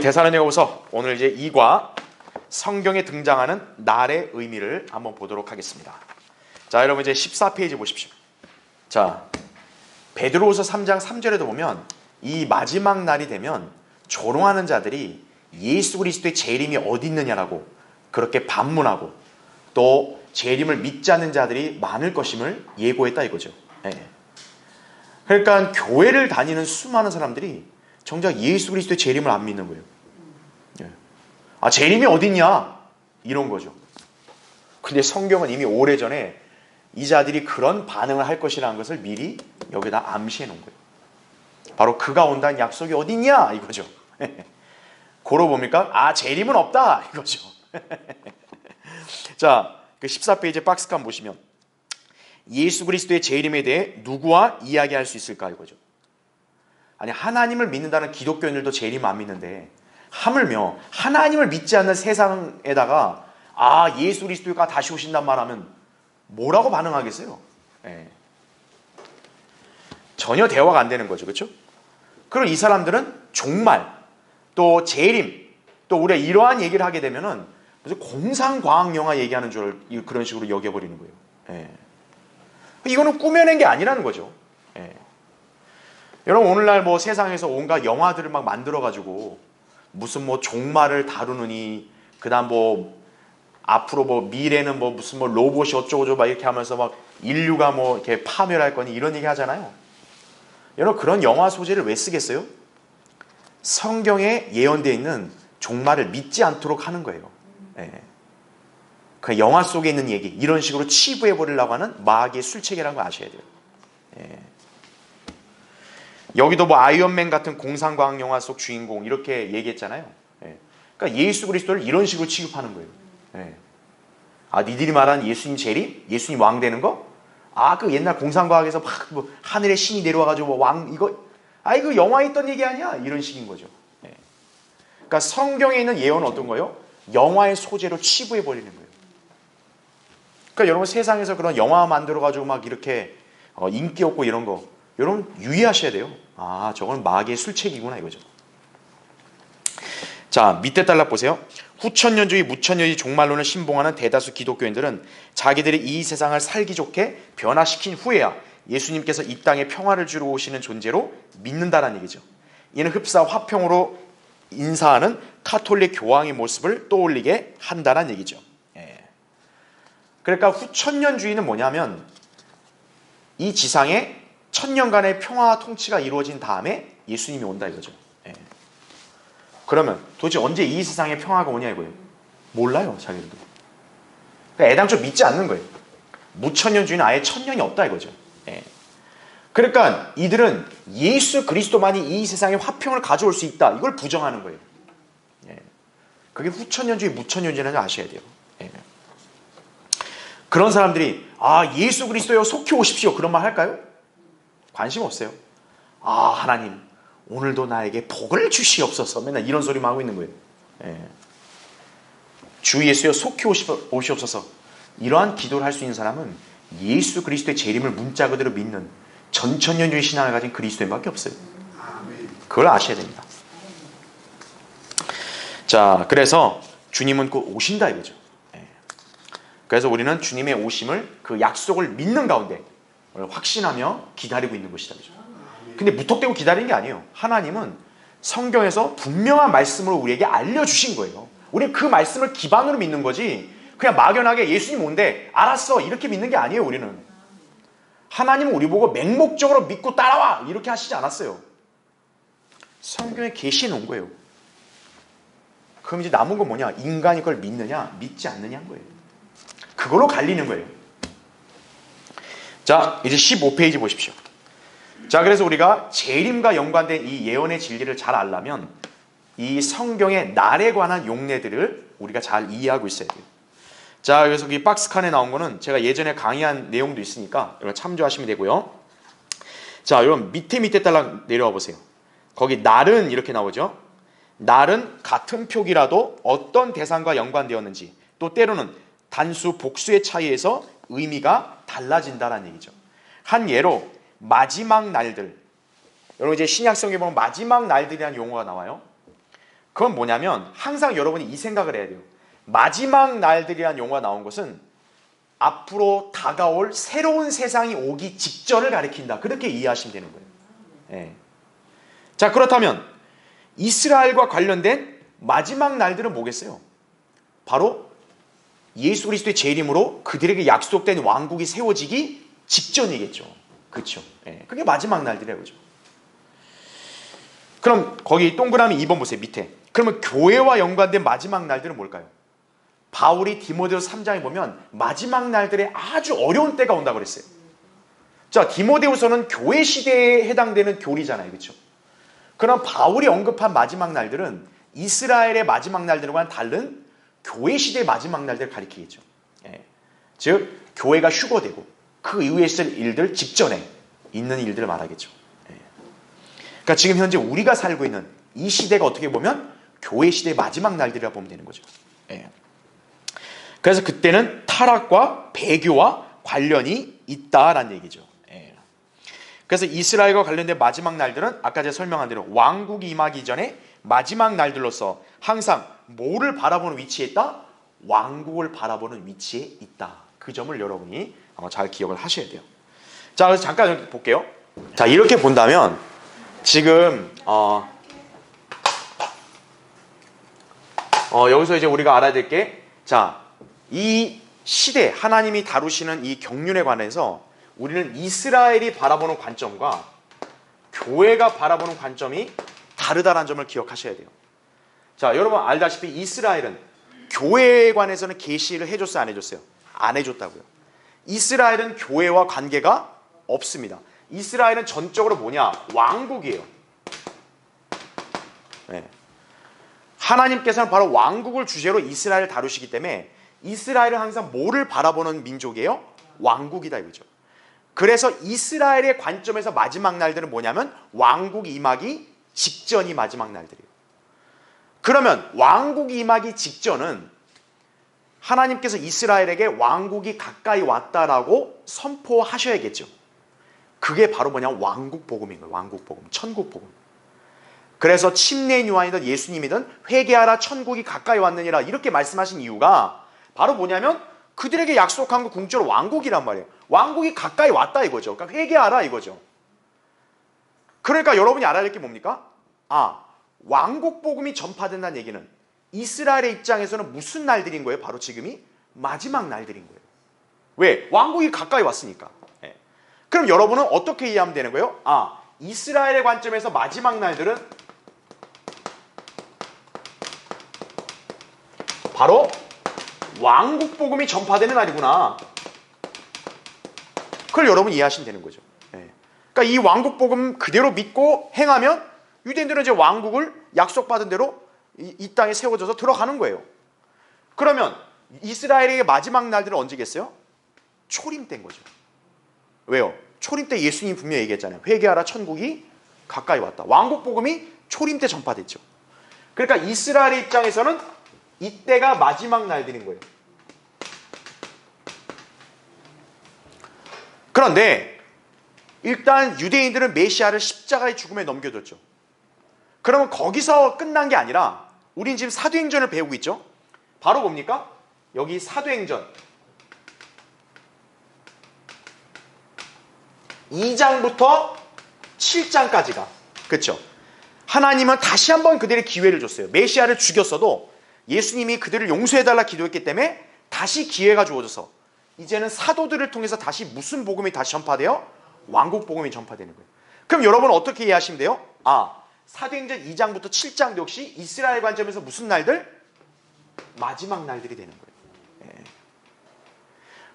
데살로니가후서 오늘 이제 2과 성경에 등장하는 날의 의미를 한번 보도록 하겠습니다. 자, 여러분 이제 14페이지 보십시오. 자, 베드로후서 3장 3절에도 보면 이 마지막 날이 되면 조롱하는 자들이 예수 그리스도의 재림이 어디 있느냐라고 그렇게 반문하고 또 재림을 믿지 않는 자들이 많을 것임을 예고했다 이거죠. 예. 그러니까 교회를 다니는 수많은 사람들이 정작 예수 그리스도의 재림을 안 믿는 거예요. 예. 아, 재림이 어딨냐? 이런 거죠. 근데 성경은 이미 오래전에 이 자들이 그런 반응을 할 것이라는 것을 미리 여기다 암시해 놓은 거예요. 바로 그가 온다는 약속이 어딨냐? 이거죠. 고로 봅니까? 아, 재림은 없다 이거죠. 자, 그 14페이지 박스칸 보시면 예수 그리스도의 재림에 대해 누구와 이야기할 수 있을까 이거죠. 아니, 하나님을 믿는다는 기독교인들도 재림 안 믿는데 하물며 하나님을 믿지 않는 세상에다가 아, 예수 그리스도가 다시 오신단 말하면 뭐라고 반응하겠어요? 예. 전혀 대화가 안 되는 거죠. 그렇죠? 그리고 이 사람들은 종말 또 재림 또 우리가 이러한 얘기를 하게 되면은 무슨 공상과학 영화 얘기하는 줄 그런 식으로 여겨버리는 거예요. 예. 이거는 꾸며낸 게 아니라는 거죠. 예. 여러분 오늘날 뭐 세상에서 온갖 영화들을 막 만들어가지고 무슨 뭐 종말을 다루느니 그다음 뭐 앞으로 뭐 미래는 뭐 무슨 뭐 로봇이 어쩌고저쩌고 막 이렇게 하면서 막 인류가 뭐 이렇게 파멸할 거니 이런 얘기 하잖아요. 여러분 그런 영화 소재를 왜 쓰겠어요? 성경에 예언되어 있는 종말을 믿지 않도록 하는 거예요. 예. 그 영화 속에 있는 얘기 이런 식으로 치부해 버리려고 하는 마귀의 술책이라는 걸 아셔야 돼요. 예. 여기도 뭐 아이언맨 같은 공상과학 영화 속 주인공 이렇게 얘기했잖아요. 예. 그러니까 예수 그리스도를 이런 식으로 취급하는 거예요. 예. 아, 니들이 말하는 예수님 재림? 예수님 왕 되는 거? 아, 그 옛날 공상과학에서 막 뭐 하늘의 신이 내려와가지고 뭐 왕 이거 이거 영화에 있던 얘기 아니야? 이런 식인 거죠. 예. 그러니까 성경에 있는 예언은 어떤 거예요? 영화의 소재로 치부해 버리는 거예요. 그러니까 여러분 세상에서 그런 영화 만들어가지고 막 이렇게 인기 없고 이런 거 여러분 유의하셔야 돼요. 아, 저건 마귀의 술책이구나 이거죠. 자, 밑에 달락 보세요. 후천년주의, 무천년주의 종말론을 신봉하는 대다수 기독교인들은 자기들이 이 세상을 살기 좋게 변화시킨 후에야 예수님께서 이 땅에 평화를 주러 오시는 존재로 믿는다는 얘기죠. 이는 흡사 화평으로 인사하는 카톨릭 교황의 모습을 떠올리게 한다는 얘기죠. 예. 그러니까 후천년주의는 뭐냐면 이 지상에 천년간의 평화와 통치가 이루어진 다음에 예수님이 온다 이거죠. 예. 그러면 도대체 언제 이 세상에 평화가 오냐 이거예요. 몰라요 자기들도. 그러니까 애당초 믿지 않는 거예요. 무천년주의는 아예 천년이 없다 이거죠. 예. 그러니까 이들은 예수 그리스도만이 이 세상에 화평을 가져올 수 있다 이걸 부정하는 거예요. 예. 그게 후천년주의 무천년주의라는 걸 아셔야 돼요. 예. 그런 사람들이 아, 예수 그리스도여 속히 오십시오 그런 말 할까요? 관심 없어요. 아, 하나님 오늘도 나에게 복을 주시옵소서 맨날 이런 소리만 하고 있는 거예요. 예. 주 예수여 속히 오시옵소서 이러한 기도를 할 수 있는 사람은 예수 그리스도의 재림을 문자 그대로 믿는 전천년주의 신앙을 가진 그리스도인밖에 없어요. 그걸 아셔야 됩니다. 자, 그래서 주님은 곧 오신다 이거죠. 예. 그래서 우리는 주님의 오심을 그 약속을 믿는 가운데 확신하며 기다리고 있는 것이다. 근데 무턱대고 기다리는 게 아니에요. 하나님은 성경에서 분명한 말씀으로 우리에게 알려주신 거예요. 우리는 그 말씀을 기반으로 믿는 거지 그냥 막연하게 예수님 온대 알았어 이렇게 믿는 게 아니에요. 우리는 하나님은 우리 보고 맹목적으로 믿고 따라와 이렇게 하시지 않았어요. 성경에 계시해 놓은 거예요. 그럼 이제 남은 건 뭐냐? 인간이 그걸 믿느냐 믿지 않느냐인 거예요. 그걸로 갈리는 거예요. 자, 이제 15페이지 보십시오. 자, 그래서 우리가 재림과 연관된 이 예언의 진리를 잘 알려면 이 성경의 날에 관한 용례들을 우리가 잘 이해하고 있어야 돼요. 자, 그래서 이 박스칸에 나온 거는 제가 예전에 강의한 내용도 있으니까 여러분 참조하시면 되고요. 자, 여러분 밑에 달락 내려와 보세요. 거기 날은 이렇게 나오죠. 날은 같은 표기라도 어떤 대상과 연관되었는지 또 때로는 단수 복수의 차이에서 의미가 달라진다는 얘기죠. 한 예로 마지막 날들. 여러분 이제 신약성경에 보면 마지막 날들이라는 용어가 나와요. 그건 뭐냐면 항상 여러분이 이 생각을 해야 돼요. 마지막 날들이라는 용어가 나온 것은 앞으로 다가올 새로운 세상이 오기 직전을 가리킨다. 그렇게 이해하시면 되는 거예요. 예. 자, 그렇다면 이스라엘과 관련된 마지막 날들은 뭐겠어요? 바로 예수 그리스도의 재림으로 그들에게 약속된 왕국이 세워지기 직전이겠죠. 그렇죠. 예. 그게 마지막 날들이에요. 그죠? 그럼 거기 동그라미 2번 보세요. 밑에. 그러면 교회와 연관된 마지막 날들은 뭘까요? 바울이 디모데후서 3장에 보면 마지막 날들에 아주 어려운 때가 온다고 그랬어요. 자, 디모데후서는 교회 시대에 해당되는 교리잖아요. 그렇죠? 그럼 바울이 언급한 마지막 날들은 이스라엘의 마지막 날들과는 다른 교회 시대의 마지막 날들을 가리키겠죠. 예. 즉 교회가 휴거되고 그 이후에 있을 일들 직전에 있는 일들을 말하겠죠. 예. 그러니까 지금 현재 우리가 살고 있는 이 시대가 어떻게 보면 교회 시대의 마지막 날들이라 보면 되는 거죠. 예. 그래서 그때는 타락과 배교와 관련이 있다라는 얘기죠. 예. 그래서 이스라엘과 관련된 마지막 날들은 아까 제가 설명한 대로 왕국이 임하기 전에 마지막 날들로서 항상 뭐를 바라보는 위치에 있다? 왕국을 바라보는 위치에 있다. 그 점을 여러분이 잘 기억을 하셔야 돼요. 자, 그래서 잠깐 볼게요. 자, 이렇게 본다면 지금 여기서 이제 우리가 알아야 될 게, 자, 이 시대 하나님이 다루시는 이 경륜에 관해서 우리는 이스라엘이 바라보는 관점과 교회가 바라보는 관점이 다르다는 점을 기억하셔야 돼요. 자, 여러분 알다시피 이스라엘은 교회에 관해서는 계시를 해줬어요, 안 해줬어요? 안 해줬다고요. 이스라엘은 교회와 관계가 없습니다. 이스라엘은 전적으로 뭐냐? 왕국이에요. 네. 하나님께서는 바로 왕국을 주제로 이스라엘을 다루시기 때문에 이스라엘은 항상 뭐를 바라보는 민족이에요? 왕국이다 이거죠. 그래서 이스라엘의 관점에서 마지막 날들은 뭐냐면 왕국이 임하기 직전이 마지막 날들이에요. 그러면 왕국이 임하기 직전은 하나님께서 이스라엘에게 왕국이 가까이 왔다라고 선포하셔야겠죠. 그게 바로 뭐냐? 왕국 복음인 거예요. 왕국 복음, 천국 복음. 그래서 침례인 요한이든 예수님이든 회개하라 천국이 가까이 왔느니라 이렇게 말씀하신 이유가 바로 뭐냐면 그들에게 약속한 거 궁극적으로 왕국이란 말이에요. 왕국이 가까이 왔다 이거죠. 그러니까 회개하라 이거죠. 그러니까 여러분이 알아야 될 게 뭡니까? 왕국 복음이 전파된다는 얘기는 이스라엘의 입장에서는 무슨 날들인 거예요? 바로 지금이 마지막 날들인 거예요. 왜? 왕국이 가까이 왔으니까. 예. 그럼 여러분은 어떻게 이해하면 되는 거예요? 이스라엘의 관점에서 마지막 날들은 바로 왕국 복음이 전파되는 날이구나. 그걸 여러분 이해하시면 되는 거죠. 예. 그러니까 이 왕국 복음 그대로 믿고 행하면 유대인들은 이제 왕국을 약속받은 대로 이 땅에 세워져서 들어가는 거예요. 그러면 이스라엘의 마지막 날들은 언제겠어요? 초림 때인 거죠. 왜요? 초림 때 예수님이 분명히 얘기했잖아요. 회개하라 천국이 가까이 왔다. 왕국 복음이 초림 때 전파됐죠. 그러니까 이스라엘의 입장에서는 이때가 마지막 날들인 거예요. 그런데 일단 유대인들은 메시아를 십자가의 죽음에 넘겨줬죠. 그러면 거기서 끝난 게 아니라 우린 지금 사도행전을 배우고 있죠. 바로 뭡니까? 여기 사도행전 2장부터 7장까지가, 그렇죠? 하나님은 다시 한번 그들의 기회를 줬어요. 메시아를 죽였어도 예수님이 그들을 용서해달라 기도했기 때문에 다시 기회가 주어져서 이제는 사도들을 통해서 다시 무슨 복음이 다시 전파돼요? 왕국 복음이 전파되는 거예요. 그럼 여러분은 어떻게 이해하시면 돼요? 사도행전 2장부터 7장도 역시 이스라엘 관점에서 무슨 날들? 마지막 날들이 되는 거예요. 예.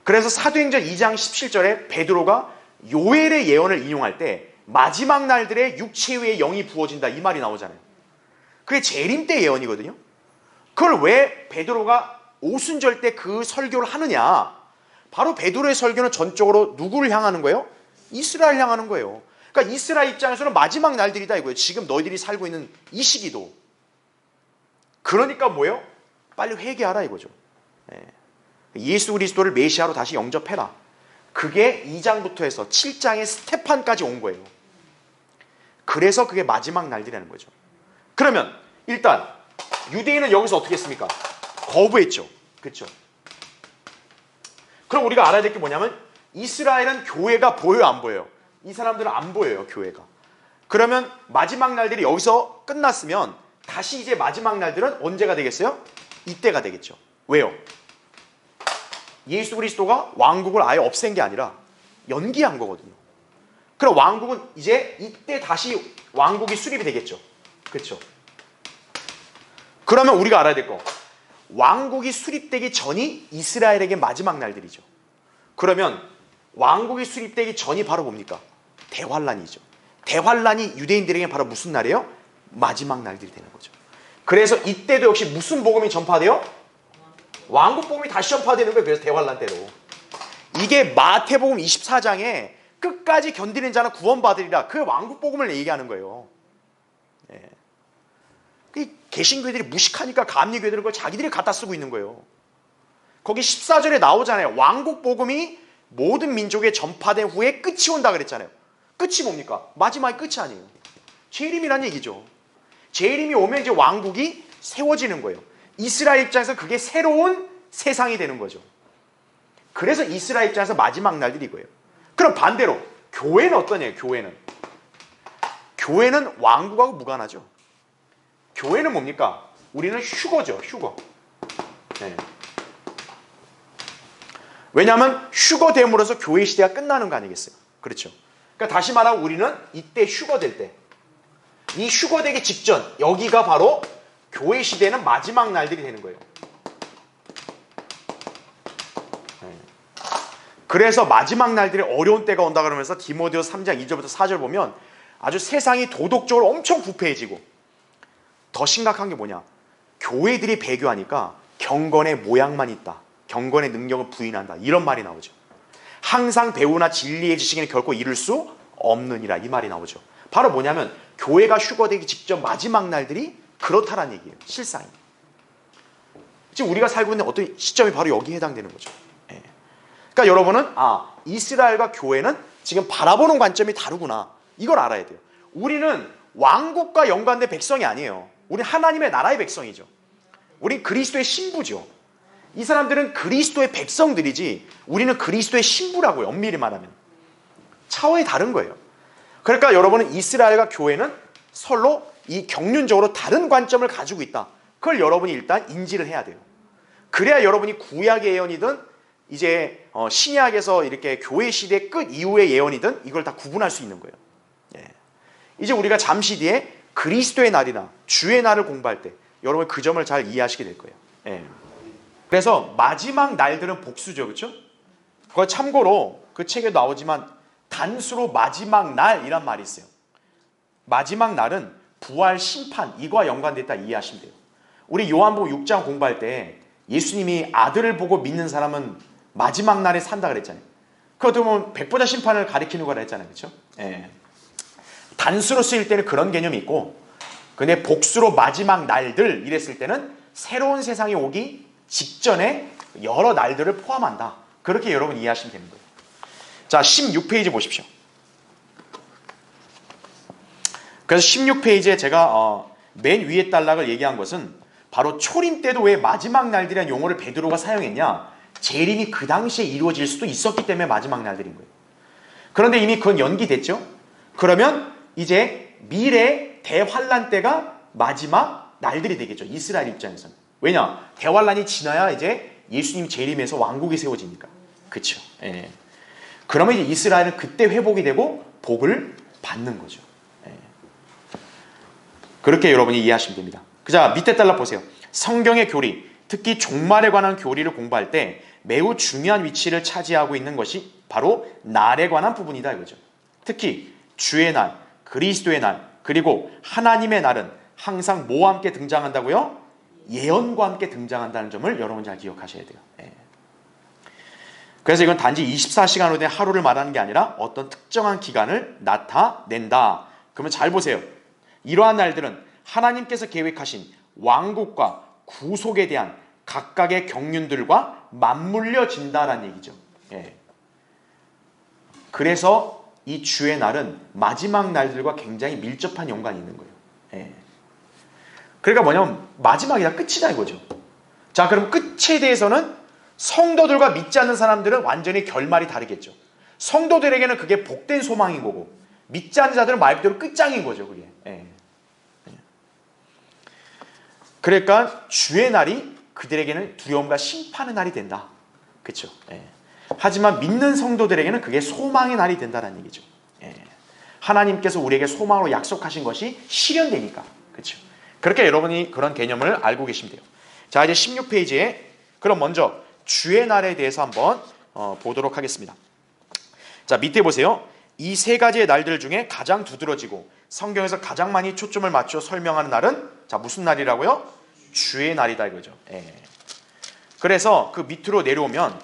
그래서 사도행전 2장 17절에 베드로가 요엘의 예언을 인용할 때 마지막 날들의 육체 위에 영이 부어진다 이 말이 나오잖아요. 그게 재림 때 예언이거든요. 그걸 왜 베드로가 오순절 때 그 설교를 하느냐? 바로 베드로의 설교는 전적으로 누구를 향하는 거예요? 이스라엘 향하는 거예요. 그러니까 이스라엘 입장에서는 마지막 날들이다 이거예요. 지금 너희들이 살고 있는 이 시기도. 그러니까 뭐예요? 빨리 회개하라 이거죠. 예수 그리스도를 메시아로 다시 영접해라. 그게 2장부터 해서 7장의 스테판까지 온 거예요. 그래서 그게 마지막 날들이라는 거죠. 그러면 일단 유대인은 여기서 어떻게 했습니까? 거부했죠. 그렇죠? 그럼 우리가 알아야 될 게 뭐냐면 이스라엘은 교회가 보여요, 안 보여요? 이 사람들은 안 보여요, 교회가. 그러면 마지막 날들이 여기서 끝났으면 다시 이제 마지막 날들은 언제가 되겠어요? 이때가 되겠죠. 왜요? 예수 그리스도가 왕국을 아예 없앤 게 아니라 연기한 거거든요. 그럼 왕국은 이제 이때 다시 왕국이 수립이 되겠죠. 그렇죠? 그러면 우리가 알아야 될 거, 왕국이 수립되기 전이 이스라엘에게 마지막 날들이죠. 그러면 왕국이 수립되기 전이 바로 뭡니까? 대환란이죠. 대환란이 유대인들에게 바로 무슨 날이에요? 마지막 날들이 되는 거죠. 그래서 이때도 역시 무슨 복음이 전파돼요? 왕국 복음이 다시 전파되는 거예요. 그래서 대환란 때로. 이게 마태복음 24장에 끝까지 견디는 자는 구원받으리라, 그 왕국 복음을 얘기하는 거예요. 예. 개신교회들이 무식하니까 감리교회들은 그걸 자기들이 갖다 쓰고 있는 거예요. 거기 14절에 나오잖아요. 왕국 복음이 모든 민족에 전파된 후에 끝이 온다 그랬잖아요. 끝이 뭡니까? 마지막이 끝이 아니에요. 재림이라는 얘기죠. 재림이 오면 이제 왕국이 세워지는 거예요. 이스라엘 입장에서 그게 새로운 세상이 되는 거죠. 그래서 이스라엘 입장에서 마지막 날들이 이거예요. 그럼 반대로 교회는 어떠냐요? 교회는 왕국하고 무관하죠. 교회는 뭡니까? 우리는 휴거죠. 휴거. 네. 왜냐하면 휴거됨으로써 교회 시대가 끝나는 거 아니겠어요? 그렇죠. 그러니까 다시 말하면 우리는 이때 휴거될 때, 이 휴거되기 직전, 여기가 바로 교회 시대는 마지막 날들이 되는 거예요. 그래서 마지막 날들이 어려운 때가 온다 그러면서 디모데후서 3장 2절부터 4절 보면 아주 세상이 도덕적으로 엄청 부패해지고, 더 심각한 게 뭐냐, 교회들이 배교하니까 경건의 모양만 있다, 경건의 능력을 부인한다, 이런 말이 나오죠. 항상 배우나 진리의 지식에는 결코 이룰 수 없느니라, 이 말이 나오죠. 바로 뭐냐면 교회가 휴거되기 직전 마지막 날들이 그렇다라는 얘기예요. 실상이. 지금 우리가 살고 있는 어떤 시점이 바로 여기에 해당되는 거죠. 예. 그러니까 여러분은 이스라엘과 교회는 지금 바라보는 관점이 다르구나, 이걸 알아야 돼요. 우리는 왕국과 연관된 백성이 아니에요. 우리 하나님의 나라의 백성이죠. 우리 그리스도의 신부죠. 이 사람들은 그리스도의 백성들이지 우리는 그리스도의 신부라고요. 엄밀히 말하면 차원이 다른 거예요. 그러니까 여러분은 이스라엘과 교회는 서로 이 경륜적으로 다른 관점을 가지고 있다, 그걸 여러분이 일단 인지를 해야 돼요. 그래야 여러분이 구약의 예언이든 이제 신약에서 이렇게 교회 시대 끝 이후의 예언이든 이걸 다 구분할 수 있는 거예요. 예. 이제 우리가 잠시 뒤에 그리스도의 날이나 주의 날을 공부할 때 여러분 그 점을 잘 이해하시게 될 거예요. 예. 그래서 마지막 날들은 복수죠, 그렇죠? 그거 참고로 그 책에 나오지만 단수로 마지막 날이란 말이 있어요. 마지막 날은 부활, 심판, 이거와 연관됐다 이해하시면 돼요. 우리 요한복음 6장 공부할 때 예수님이 아들을 보고 믿는 사람은 마지막 날에 산다 그랬잖아요. 그것도 보면 백보자 심판을 가리키는 거라 했잖아요, 그렇죠? 예. 단수로 쓰일 때는 그런 개념이 있고, 근데 복수로 마지막 날들 이랬을 때는 새로운 세상이 오기 직전에 여러 날들을 포함한다, 그렇게 여러분 이해하시면 되는 거예요. 자, 16페이지 보십시오. 그래서 16페이지에 제가 맨 위에 단락을 얘기한 것은 바로 초림 때도 왜 마지막 날들이라는 용어를 베드로가 사용했냐, 재림이 그 당시에 이루어질 수도 있었기 때문에 마지막 날들인 거예요. 그런데 이미 그건 연기됐죠. 그러면 이제 미래 대환란 때가 마지막 날들이 되겠죠, 이스라엘 입장에서는. 왜냐? 대환란이 지나야 이제 예수님 재림해서 왕국이 세워지니까. 그렇죠. 예. 그러면 이제 이스라엘은 그때 회복이 되고 복을 받는 거죠. 예. 그렇게 여러분이 이해하시면 됩니다. 자, 밑에 달락 보세요. 성경의 교리, 특히 종말에 관한 교리를 공부할 때 매우 중요한 위치를 차지하고 있는 것이 바로 날에 관한 부분이다 이거죠. 특히 주의 날, 그리스도의 날, 그리고 하나님의 날은 항상 뭐와 함께 등장한다고요? 예언과 함께 등장한다는 점을 여러분 잘 기억하셔야 돼요. 예. 그래서 이건 단지 24시간으로 된 하루를 말하는 게 아니라 어떤 특정한 기간을 나타낸다. 그러면 잘 보세요. 이러한 날들은 하나님께서 계획하신 왕국과 구속에 대한 각각의 경륜들과 맞물려진다라는 얘기죠. 예. 그래서 이 주의 날은 마지막 날들과 굉장히 밀접한 연관이 있는 거예요. 예. 그러니까 뭐냐면 마지막이다, 끝이다 이거죠. 자, 그럼 끝에 대해서는 성도들과 믿지 않는 사람들은 완전히 결말이 다르겠죠. 성도들에게는 그게 복된 소망인 거고, 믿지 않는 자들은 말 그대로 끝장인 거죠, 그게. 예. 그러니까 주의 날이 그들에게는 두려움과 심판의 날이 된다. 그렇죠. 예. 하지만 믿는 성도들에게는 그게 소망의 날이 된다는 얘기죠. 예. 하나님께서 우리에게 소망으로 약속하신 것이 실현되니까. 그렇죠. 그렇게 여러분이 그런 개념을 알고 계시면 돼요. 자, 이제 16페이지에 그럼 먼저 주의 날에 대해서 한번 보도록 하겠습니다. 자, 밑에 보세요. 이 세 가지의 날들 중에 가장 두드러지고 성경에서 가장 많이 초점을 맞춰 설명하는 날은 자, 무슨 날이라고요? 주의 날이다 이거죠. 예. 그래서 그 밑으로 내려오면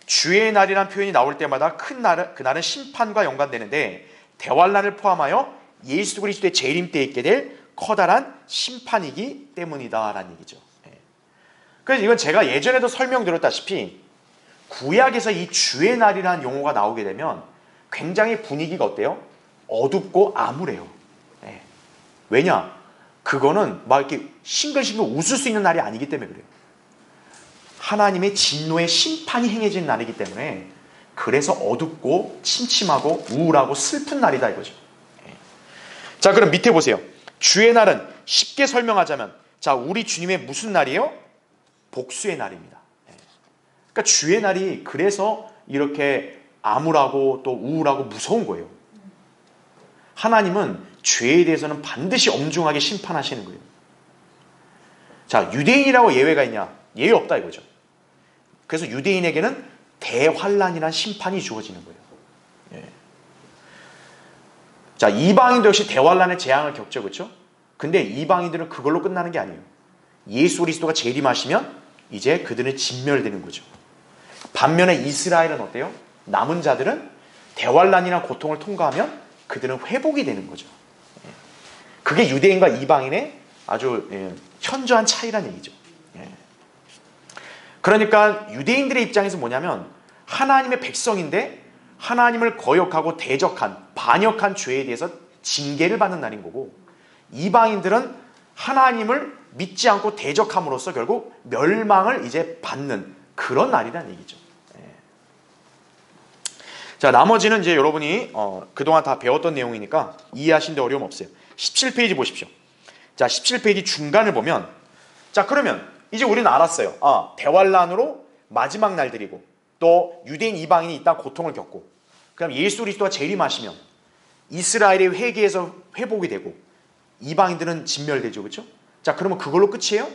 주의 날이라는 표현이 나올 때마다 그날은 심판과 연관되는데 대환란을 포함하여 예수 그리스도의 재림 때 있게 될 커다란 심판이기 때문이다라는 얘기죠. 예. 그래서 이건 제가 예전에도 설명드렸다시피 구약에서 이 주의 날이라는 용어가 나오게 되면 굉장히 분위기가 어때요? 어둡고 암울해요. 예. 왜냐? 그거는 막 이렇게 싱글싱글 웃을 수 있는 날이 아니기 때문에 그래요. 하나님의 진노의 심판이 행해진 날이기 때문에 그래서 어둡고 침침하고 우울하고 슬픈 날이다 이거죠. 예. 자, 그럼 밑에 보세요. 주의 날은 쉽게 설명하자면 자, 우리 주님의 무슨 날이에요? 복수의 날입니다. 예. 그러니까 주의 날이 그래서 이렇게 암울하고 또 우울하고 무서운 거예요. 하나님은 죄에 대해서는 반드시 엄중하게 심판하시는 거예요. 자, 유대인이라고 예외가 있냐? 예외 없다 이거죠. 그래서 유대인에게는 대환란이라는 심판이 주어지는 거예요. 예. 자, 이방인도 역시 대환란의 재앙을 겪죠, 그렇죠? 근데 이방인들은 그걸로 끝나는 게 아니에요. 예수 그리스도가 재림하시면 이제 그들은 진멸되는 거죠. 반면에 이스라엘은 어때요? 남은 자들은 대환란이나 고통을 통과하면 그들은 회복이 되는 거죠. 그게 유대인과 이방인의 아주 현저한 차이란 얘기죠. 그러니까 유대인들의 입장에서 뭐냐면 하나님의 백성인데 하나님을 거역하고 대적한 반역한 죄에 대해서 징계를 받는 날인 거고, 이방인들은 하나님을 믿지 않고 대적함으로써 결국 멸망을 이제 받는 그런 날이란 얘기죠. 자, 나머지는 이제 여러분이 그동안 다 배웠던 내용이니까 이해하시는데 어려움 없어요. 17페이지 보십시오. 자, 17페이지 중간을 보면 자, 그러면 이제 우리는 알았어요. 대환란으로 마지막 날들이고 또 유대인 이방인이 이따 고통을 겪고 그럼 예수 그리스도가 재림하시면 이스라엘의 회개에서 회복이 되고 이방인들은 진멸되죠. 그렇죠? 자, 그러면 그걸로 끝이에요?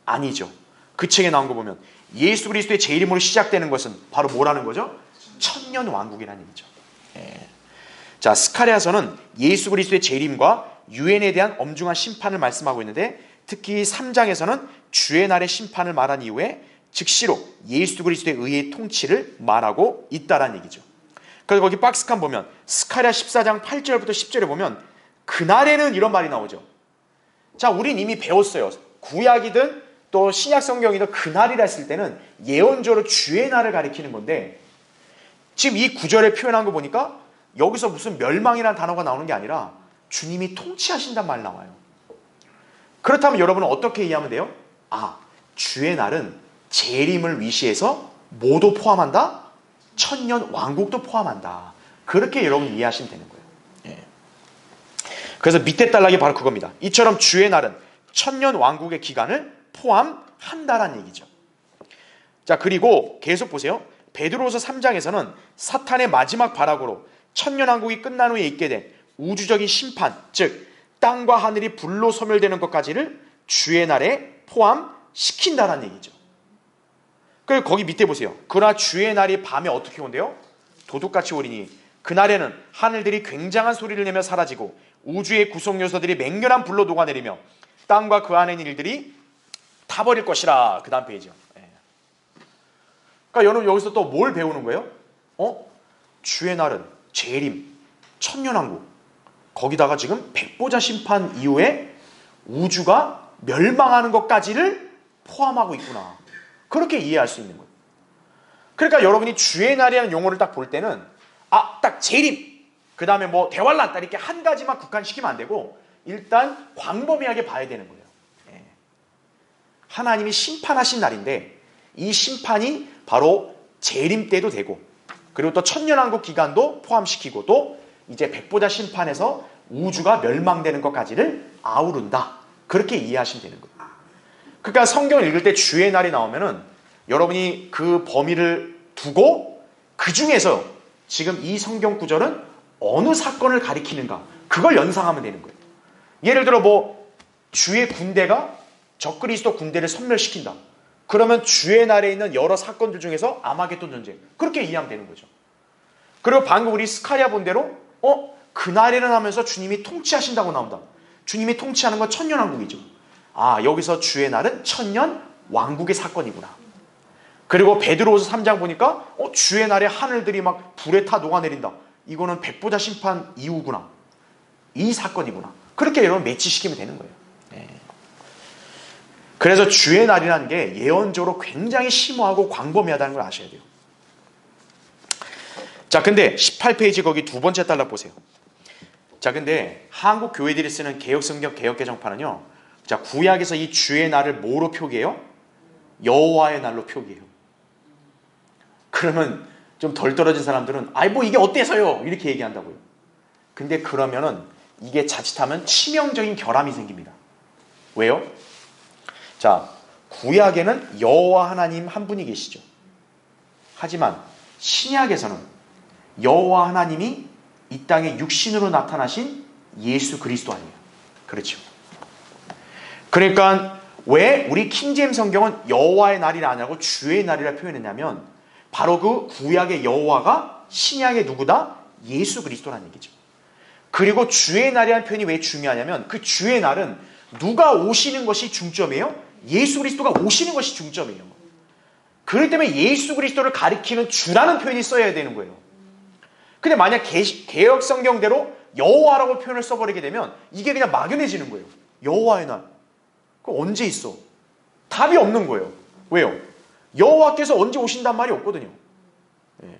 아니죠. 그 책에 나온 거 보면 예수 그리스도의 재림으로 시작되는 것은 바로 뭐라는 거죠? 천년 왕국이라는 얘기죠. 예. 자, 스가랴서는 예수 그리스도의 재림과 유엔에 대한 엄중한 심판을 말씀하고 있는데 특히 3장에서는 주의 날의 심판을 말한 이후에 즉시로 예수 그리스도의 의의 통치를 말하고 있다라는 얘기죠. 그래서 거기 박스칸 보면 스가랴 14장 8절부터 10절에 보면 그날에는 이런 말이 나오죠. 자, 우린 이미 배웠어요. 구약이든 또 신약 성경이든 그날이라 했을 때는 예언적으로 주의 날을 가리키는 건데 지금 이 구절에 표현한 거 보니까 여기서 무슨 멸망이라는 단어가 나오는 게 아니라 주님이 통치하신단 말 나와요. 그렇다면 여러분은 어떻게 이해하면 돼요? 주의 날은 재림을 위시해서 뭐도 포함한다? 천년 왕국도 포함한다. 그렇게 여러분 이해하시면 되는 거예요. 예. 그래서 밑에 단락이 바로 그겁니다. 이처럼 주의 날은 천년 왕국의 기간을 포함한다라는 얘기죠. 자, 그리고 계속 보세요. 베드로후서 3장에서는 사탄의 마지막 발악으로 천년왕국이 끝난 후에 있게 된 우주적인 심판, 즉 땅과 하늘이 불로 소멸되는 것까지를 주의 날에 포함시킨다는 얘기죠. 그리고 거기 밑에 보세요. 그러나 주의 날이 밤에 어떻게 온대요? 도둑같이 오리니 그날에는 하늘들이 굉장한 소리를 내며 사라지고 우주의 구성 요소들이 맹렬한 불로 녹아내리며 땅과 그 안에 있는 일들이 타버릴 것이라. 그 다음 페이지요. 그러니까 여러분 여기서 또 뭘 배우는 거예요? 주의 날은 재림, 천년왕국, 거기다가 지금 백보자 심판 이후에 우주가 멸망하는 것까지를 포함하고 있구나. 그렇게 이해할 수 있는 거예요. 그러니까 여러분이 주의 날이라는 용어를 딱 볼 때는 딱 재림, 그 다음에 뭐 대환란 딱 이렇게 한 가지만 국한시키면 안 되고 일단 광범위하게 봐야 되는 거예요. 하나님이 심판하신 날인데 이 심판이 바로 재림 때도 되고 그리고 또 천년왕국 기간도 포함시키고 또 이제 백보자 심판에서 우주가 멸망되는 것까지를 아우른다. 그렇게 이해하시면 되는 거예요. 그러니까 성경을 읽을 때 주의 날이 나오면은 여러분이 그 범위를 두고 그 중에서 지금 이 성경 구절은 어느 사건을 가리키는가 그걸 연상하면 되는 거예요. 예를 들어 뭐 주의 군대가 적그리스도 군대를 섬멸시킨다. 그러면 주의 날에 있는 여러 사건들 중에서 아마겟돈 전쟁 그렇게 이해하면 되는 거죠. 그리고 방금 우리 스가랴 본 대로 그날에는 하면서 주님이 통치하신다고 나온다. 주님이 통치하는 건 천년왕국이죠. 아, 여기서 주의 날은 천년왕국의 사건이구나. 그리고 베드로후서 3장 보니까 주의 날에 하늘들이 막 불에 타 녹아내린다. 이거는 백보자 심판 이후구나. 이 사건이구나. 그렇게 여러분 매치시키면 되는 거예요. 네. 그래서 주의 날이라는 게 예언적으로 굉장히 심오하고 광범위하다는 걸 아셔야 돼요. 자, 근데 18페이지 거기 두 번째 달락 보세요. 자, 근데 한국 교회들이 쓰는 개혁성경 개혁개정판은요. 자, 구약에서 이 주의 날을 뭐로 표기해요? 여호와의 날로 표기해요. 그러면 좀 덜 떨어진 사람들은 아이 뭐 이게 어때서요? 이렇게 얘기한다고요. 근데 그러면은 이게 자칫하면 치명적인 결함이 생깁니다. 왜요? 자, 구약에는 여호와 하나님 한 분이 계시죠. 하지만 신약에서는 여호와 하나님이 이 땅에 육신으로 나타나신 예수 그리스도 아니에요. 그렇죠. 그러니까 왜 우리 킹제임 성경은 여호와의 날이라 안 하고 주의 날이라 표현했냐면 바로 그 구약의 여호와가 신약의 누구다? 예수 그리스도라는 얘기죠. 그리고 주의 날이라는 표현이 왜 중요하냐면 그 주의 날은 누가 오시는 것이 중점이에요? 예수 그리스도가 오시는 것이 중점이에요. 그렇기 때문에 예수 그리스도를 가리키는 주라는 표현이 써야 되는 거예요. 근데 만약 개혁 성경대로 여호와라고 표현을 써버리게 되면 이게 그냥 막연해지는 거예요. 여호와의 날. 그거 언제 있어? 답이 없는 거예요. 왜요? 여호와께서 언제 오신단 말이 없거든요. 예.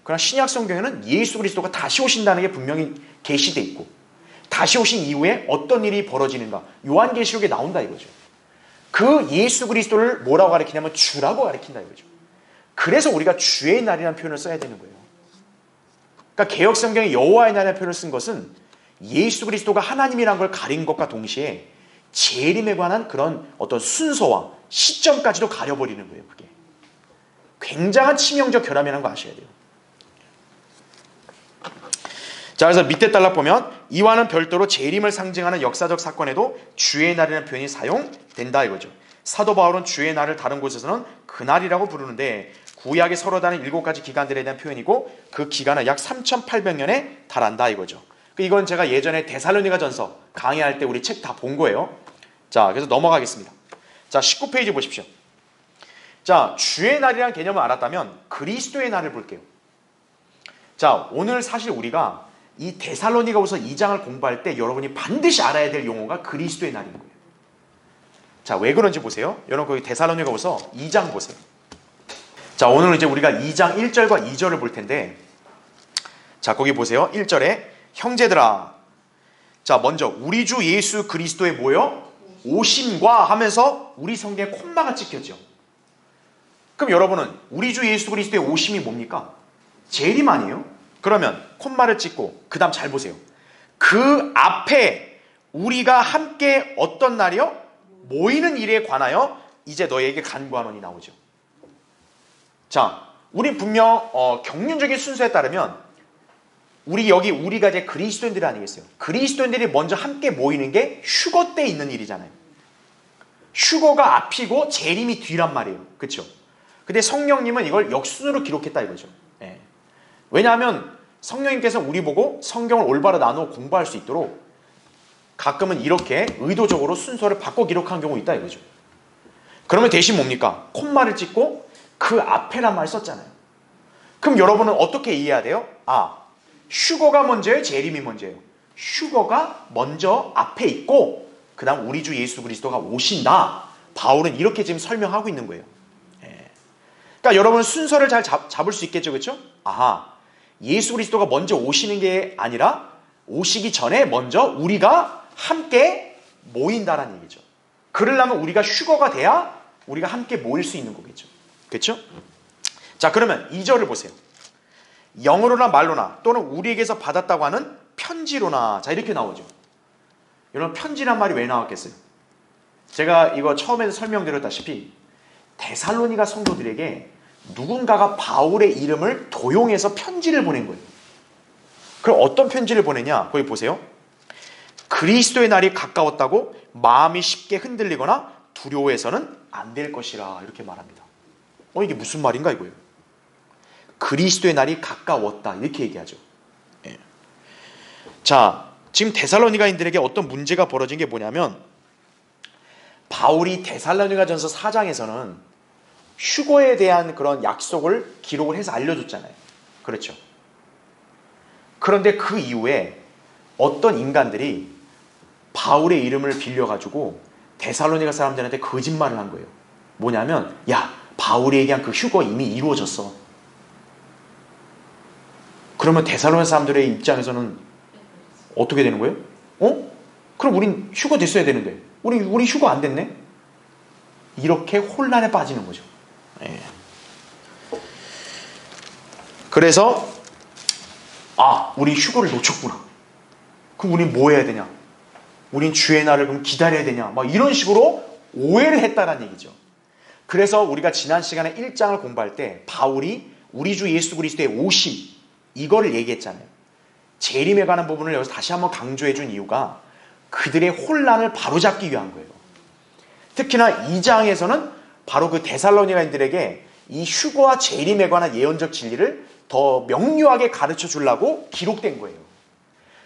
그러나 신약 성경에는 예수 그리스도가 다시 오신다는 게 분명히 계시돼 있고 다시 오신 이후에 어떤 일이 벌어지는가 요한계시록에 나온다 이거죠. 그 예수 그리스도를 뭐라고 가리키냐면 주라고 가리킨다 이거죠. 그래서 우리가 주의 날이라는 표현을 써야 되는 거예요. 그러니까 개혁 성경에 여호와의 날이라는 표현을 쓴 것은 예수 그리스도가 하나님이라는 걸 가린 것과 동시에 재림에 관한 그런 어떤 순서와 시점까지도 가려버리는 거예요. 그게 굉장한 치명적 결함이라는 거 아셔야 돼요. 자, 그래서 밑에 달락 보면 이와는 별도로 재림을 상징하는 역사적 사건에도 주의 날이라는 표현이 사용된다 이거죠. 사도 바울은 주의 날을 다른 곳에서는 그날이라고 부르는데 구약에 서로 다른 7가지 기간들에 대한 표현이고 그 기간은 약 3800년에 달한다 이거죠. 이건 제가 예전에 데살로니가 전서 강의할 때 우리 책 다 본 거예요. 자, 그래서 넘어가겠습니다. 자, 19페이지 보십시오. 자, 주의 날이라는 개념을 알았다면 그리스도의 날을 볼게요. 자, 오늘 사실 우리가 이 데살로니가후서 2장을 공부할 때 여러분이 반드시 알아야 될 용어가 그리스도의 날인 거예요. 자, 왜 그런지 보세요. 여러분 거기 데살로니가후서 2장 보세요. 자, 오늘은 이제 우리가 2장 1절과 2절을 볼 텐데 자, 거기 보세요. 1절에 형제들아. 자, 먼저 우리 주 예수 그리스도의 뭐요? 오심과 하면서 우리 성경에 콤마가 찍혔죠. 그럼 여러분은 우리 주 예수 그리스도의 오심이 뭡니까? 재림 아니에요? 그러면 콤마를 찍고 그 다음 잘 보세요. 그 앞에 우리가 함께 어떤 날이요? 모이는 일에 관하여 이제 너에게 간구하노니 나오죠. 자, 우리 분명 경륜적인 순서에 따르면 우리가 이제 그리스도인들이 아니겠어요? 그리스도인들이 먼저 함께 모이는 게 휴거 때 있는 일이잖아요. 휴거가 앞이고 재림이 뒤란 말이에요. 그렇죠? 근데 성령님은 이걸 역순으로 기록했다 이거죠. 예. 왜냐하면 성령님께서 우리 보고 성경을 올바로 나누어 공부할 수 있도록 가끔은 이렇게 의도적으로 순서를 바꿔 기록한 경우 있다 이거죠. 그러면 대신 뭡니까? 콤마를 찍고 그 앞에란 말 썼잖아요. 그럼 여러분은 어떻게 이해해야 돼요? 아, 휴거가 먼저예요? 재림이 먼저예요? 휴거가 먼저 앞에 있고 그 다음 우리 주 예수 그리스도가 오신다. 바울은 이렇게 지금 설명하고 있는 거예요. 예. 그러니까 여러분 순서를 잘 잡을 수 있겠죠. 그렇죠? 아하, 예수 그리스도가 먼저 오시는 게 아니라 오시기 전에 먼저 우리가 함께 모인다라는 얘기죠. 그러려면 우리가 휴거가 돼야 우리가 함께 모일 수 있는 거겠죠. 그렇죠? 자, 그러면 2절을 보세요. 영어로나 말로나 또는 우리에게서 받았다고 하는 편지로나, 자, 이렇게 나오죠. 여러분, 편지란 말이 왜 나왔겠어요? 제가 이거 처음에도 설명드렸다시피 데살로니가 성도들에게 누군가가 바울의 이름을 도용해서 편지를 보낸 거예요. 그럼 어떤 편지를 보내냐? 거기 보세요. 그리스도의 날이 가까웠다고 마음이 쉽게 흔들리거나 두려워해서는 안 될 것이라, 이렇게 말합니다. 이게 무슨 말인가 이거예요. 그리스도의 날이 가까웠다, 이렇게 얘기하죠. 예. 자, 지금 데살로니가인들에게 어떤 문제가 벌어진 게 뭐냐면, 바울이 데살로니가전서 4장에서는 휴거에 대한 그런 약속을 기록을 해서 알려줬잖아요. 그렇죠? 그런데 그 이후에 어떤 인간들이 바울의 이름을 빌려가지고 데살로니가 사람들한테 거짓말을 한 거예요. 뭐냐면, 야, 바울이 얘기한 그 휴거 이미 이루어졌어. 그러면 데살로니가 사람들의 입장에서는 어떻게 되는 거예요? 그럼 우린 휴거 됐어야 되는데 우리 휴거 안 됐네? 이렇게 혼란에 빠지는 거죠. 예. 그래서 우리 휴거를 놓쳤구나. 그럼 우린 뭐 해야 되냐? 우린 주의 날을 그럼 기다려야 되냐? 막 이런 식으로 오해를 했다는 얘기죠. 그래서 우리가 지난 시간에 1장을 공부할 때 바울이 우리 주 예수 그리스도의 오심, 이거를 얘기했잖아요. 재림에 관한 부분을 여기서 다시 한번 강조해 준 이유가 그들의 혼란을 바로잡기 위한 거예요. 특히나 2장에서는 바로 그 데살로니가인들에게 이 휴거와 재림에 관한 예언적 진리를 더 명료하게 가르쳐 주려고 기록된 거예요.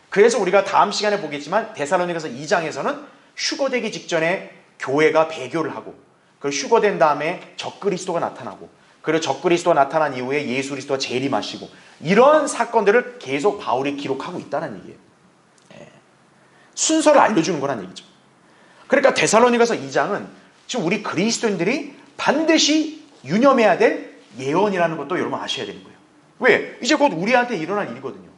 그래서 우리가 다음 시간에 보겠지만 데살로니가서 2장에서는 휴거되기 직전에 교회가 배교를 하고, 그리고 휴거된 다음에 적그리스도가 나타나고, 그리고 적그리스도가 나타난 이후에 예수 그리스도가 재림하시고, 이런 사건들을 계속 바울이 기록하고 있다는 얘기예요. 순서를 알려주는 거란 얘기죠. 그러니까 데살로니가서 2장은 지금 우리 그리스도인들이 반드시 유념해야 될 예언이라는 것도 여러분 아셔야 되는 거예요. 왜? 이제 곧 우리한테 일어날 일이거든요.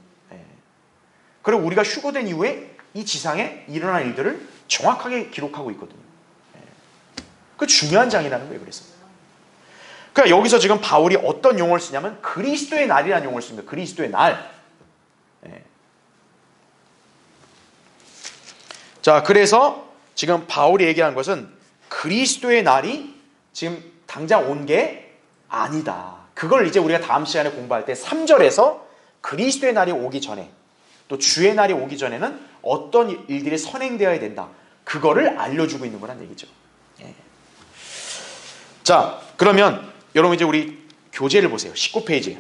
그리고 우리가 휴거된 이후에 이 지상에 일어날 일들을 정확하게 기록하고 있거든요. 그 중요한 장이라는 거예요. 그래서 그러니까 여기서 지금 바울이 어떤 용어를 쓰냐면 그리스도의 날이라는 용어를 씁니다. 그리스도의 날. 자, 그래서 지금 바울이 얘기하는 것은 그리스도의 날이 지금 당장 온 게 아니다. 그걸 이제 우리가 다음 시간에 공부할 때 3절에서 그리스도의 날이 오기 전에, 또 주의 날이 오기 전에는 어떤 일들이 선행되어야 된다, 그거를 알려주고 있는 거란 얘기죠. 자, 그러면 여러분 이제 우리 교재를 보세요. 19페이지.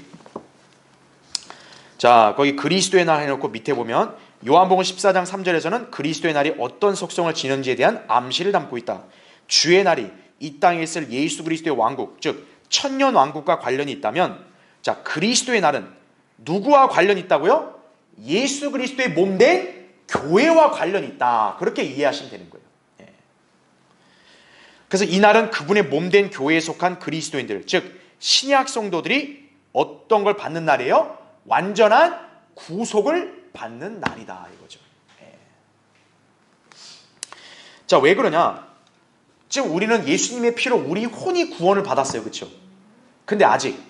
자, 거기 그리스도의 날 해놓고 밑에 보면 요한복음 14장 3절에서는 그리스도의 날이 어떤 속성을 지는지에 대한 암시를 담고 있다. 주의 날이 이 땅에 있을 예수 그리스도의 왕국, 즉 천년 왕국과 관련이 있다면, 자, 그리스도의 날은 누구와 관련이 있다고요? 예수 그리스도의 몸된 교회와 관련이 있다. 그렇게 이해하시면 되는 거예요. 그래서 이 날은 그분의 몸된 교회에 속한 그리스도인들, 즉 신약 성도들이 어떤 걸 받는 날이에요? 완전한 구속을 받는 날이다, 이거죠. 자, 왜 그러냐? 지금 우리는 예수님의 피로 우리 혼이 구원을 받았어요. 그렇죠? 근데 아직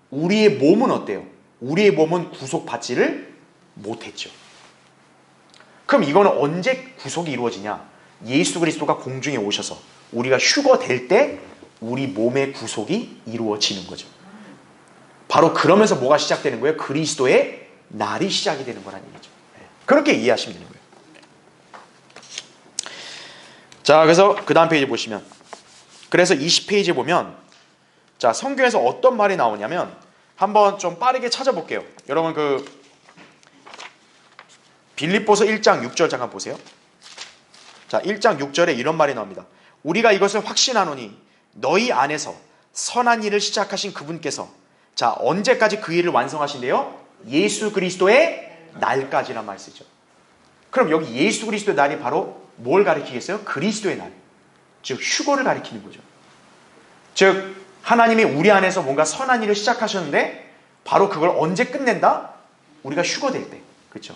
우리의 몸은 어때요? 우리의 몸은 구속받지를 못했죠. 그럼 이거는 언제 구속이 이루어지냐? 예수 그리스도가 공중에 오셔서 우리가 휴거될 때 우리 몸의 구속이 이루어지는 거죠. 바로 그러면서 뭐가 시작되는 거예요? 그리스도의 날이 시작이 되는 거라는 얘기죠. 그렇게 이해하시면 되는 거예요. 자, 그래서 그 다음 페이지 보시면, 그래서 20페이지에 보면, 자, 성경에서 어떤 말이 나오냐면 한번 좀 빠르게 찾아볼게요. 여러분 그 빌립보서 1장 6절 잠깐 보세요. 자, 1장 6절에 이런 말이 나옵니다. 우리가 이것을 확신하노니 너희 안에서 선한 일을 시작하신 그분께서, 자, 언제까지 그 일을 완성하신대요? 예수 그리스도의 날까지란 말 쓰죠. 그럼 여기 예수 그리스도의 날이 바로 뭘 가리키겠어요? 그리스도의 날, 즉 휴거를 가리키는 거죠. 즉 하나님이 우리 안에서 뭔가 선한 일을 시작하셨는데 바로 그걸 언제 끝낸다? 우리가 휴거될 때, 그렇죠?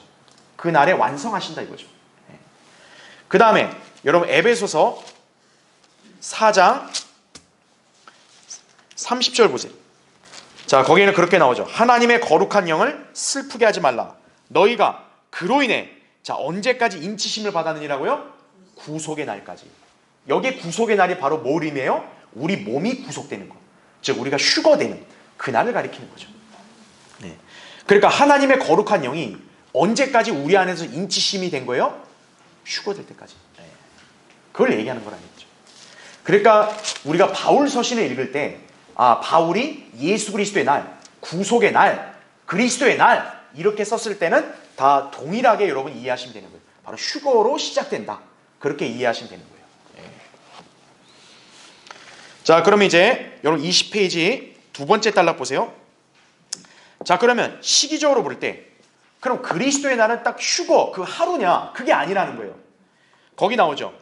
그 날에 완성하신다 이거죠. 그 다음에 여러분 에베소서 4장 30절 보세요. 자, 거기에는 그렇게 나오죠. 하나님의 거룩한 영을 슬프게 하지 말라. 너희가 그로 인해, 자, 언제까지 인치심을 받았느니라고요? 구속의 날까지. 여기에 구속의 날이 바로 뭘 의미해요? 우리 몸이 구속되는 것, 즉 우리가 휴거되는 그 날을 가리키는 거죠. 네. 그러니까 하나님의 거룩한 영이 언제까지 우리 안에서 인치심이 된 거예요? 휴거될 때까지. 네. 그걸 얘기하는 거라겠죠. 그러니까 우리가 바울 서신을 읽을 때, 아, 바울이 예수 그리스도의 날, 구속의 날, 그리스도의 날 이렇게 썼을 때는 다 동일하게 여러분 이해하시면 되는 거예요. 바로 휴거로 시작된다. 그렇게 이해하시면 되는 거예요. 네. 자, 그러면 이제 여러분 20페이지 두 번째 단락 보세요. 자, 그러면 시기적으로 볼 때, 그럼 그리스도의 날은 딱 휴거 그 하루냐? 그게 아니라는 거예요. 거기 나오죠.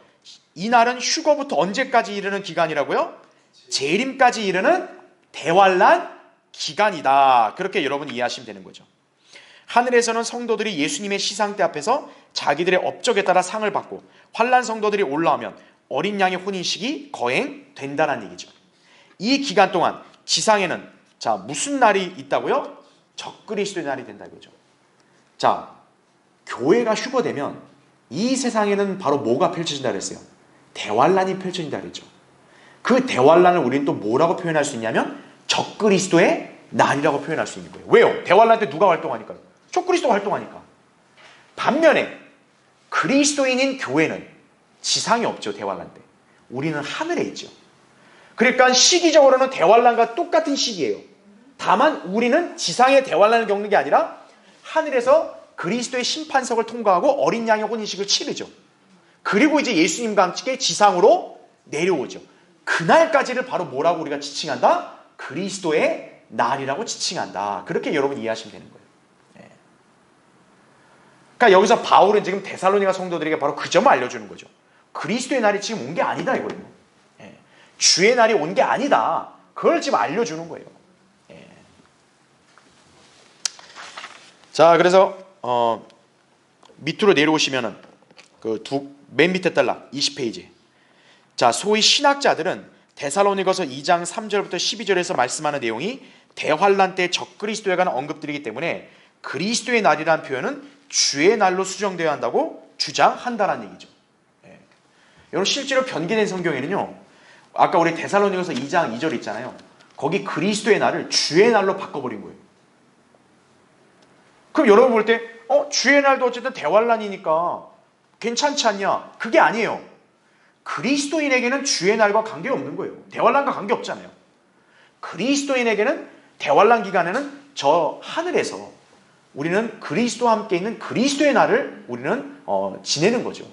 이 날은 휴거부터 언제까지 이르는 기간이라고요? 재림까지 이르는 대환란 기간이다. 그렇게 여러분 이해하시면 되는 거죠. 하늘에서는 성도들이 예수님의 시상대 앞에서 자기들의 업적에 따라 상을 받고, 환란 성도들이 올라오면 어린 양의 혼인식이 거행된다는 얘기죠. 이 기간 동안 지상에는, 자, 무슨 날이 있다고요? 적그리스도의 날이 된다 이거죠. 자, 교회가 휴거되면 이 세상에는 바로 뭐가 펼쳐진다 그랬어요? 대환란이 펼쳐진다 그랬죠. 그 대환란을 우리는 또 뭐라고 표현할 수 있냐면 적그리스도의 날이라고 표현할 수 있는 거예요. 왜요? 대환란 때 누가 활동하니까요? 적그리스도가 활동하니까. 반면에 그리스도인인 교회는 지상에 없죠. 대환란 때. 우리는 하늘에 있죠. 그러니까 시기적으로는 대환란과 똑같은 시기예요. 다만 우리는 지상의 대환란을 겪는 게 아니라 하늘에서 그리스도의 심판석을 통과하고 어린 양의 혼인식을 치르죠. 그리고 이제 예수님과 함께 지상으로 내려오죠. 그날까지를 바로 뭐라고 우리가 지칭한다? 그리스도의 날이라고 지칭한다. 그렇게 여러분 이해하시면 되는 거예요. 네. 그러니까 여기서 바울은 지금 데살로니가 성도들에게 바로 그 점을 알려주는 거죠. 그리스도의 날이 지금 온 게 아니다 이거예요. 네. 주의 날이 온 게 아니다. 그걸 지금 알려주는 거예요. 네. 자, 그래서 밑으로 내려오시면은 맨 밑에 달라 20페이지. 자, 소위 신학자들은 데살로니가서 2장 3절부터 12절에서 말씀하는 내용이 대환란 때 적그리스도에 관한 언급들이기 때문에 그리스도의 날이라는 표현은 주의 날로 수정되어야 한다고 주장한다는 얘기죠. 예. 여러분 실제로 변개된 성경에는요, 아까 우리 데살로니가서 2장 2절 있잖아요. 거기 그리스도의 날을 주의 날로 바꿔버린 거예요. 그럼 여러분 볼 때 주의 날도 어쨌든 대환란이니까 괜찮지 않냐? 그게 아니에요. 그리스도인에게는 주의 날과 관계없는 거예요. 대환란과 관계없잖아요. 그리스도인에게는 대환란 기간에는 저 하늘에서 우리는 그리스도와 함께 있는 그리스도의 날을 우리는 지내는 거죠.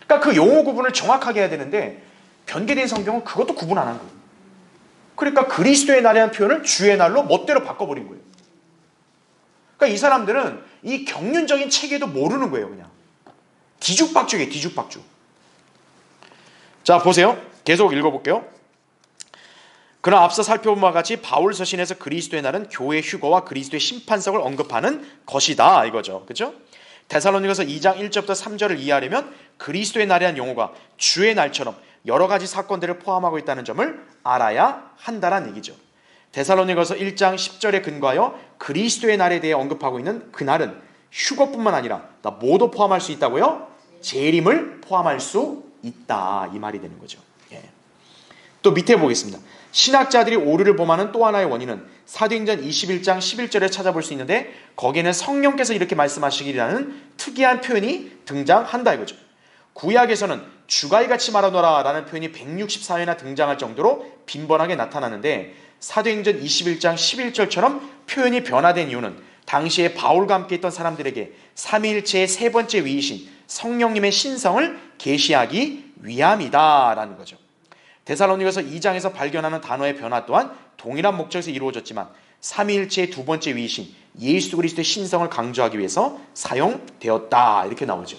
그러니까 그 용어 구분을 정확하게 해야 되는데 변개된 성경은 그것도 구분 안 한 거예요. 그러니까 그리스도의 날이라는 표현을 주의 날로 멋대로 바꿔버린 거예요. 그러니까 이 사람들은 이 경륜적인 체계도 모르는 거예요. 그냥 뒤죽박죽이에요. 뒤죽박죽. 자, 보세요. 계속 읽어볼게요. 그러나 앞서 살펴본 바와 같이 바울 서신에서 그리스도의 날은 교회의 휴거와 그리스도의 심판석을 언급하는 것이다 이거죠. 그렇죠? 데살로니가서 2장 1절부터 3절을 이해하려면 그리스도의 날이라는 용어가 주의 날처럼 여러 가지 사건들을 포함하고 있다는 점을 알아야 한다는 얘기죠. 데살로니가서 1장 10절에 근거하여 그리스도의 날에 대해 언급하고 있는 그 날은 휴거뿐만 아니라 뭐도 포함할 수 있다고요? 재림을 포함할 수 있다 이 말이 되는 거죠. 예. 또 밑에 보겠습니다. 신학자들이 오류를 범하는 또 하나의 원인은 사도행전 21장 11절에 찾아볼 수 있는데 거기에는 성령께서 이렇게 말씀하시기라는 특이한 표현이 등장한다 이거죠. 구약에서는 주가이같이 말하노라 라는 표현이 164회나 등장할 정도로 빈번하게 나타나는데 사도행전 21장 11절처럼 표현이 변화된 이유는 당시에 바울과 함께 있던 사람들에게 삼위일체의 세 번째 위이신 성령님의 신성을 계시하기 위함이다라는 거죠. 데살로니가서 2장에서 발견하는 단어의 변화 또한 동일한 목적에서 이루어졌지만 삼위일체의 두 번째 위이신 예수 그리스도의 신성을 강조하기 위해서 사용되었다 이렇게 나오죠.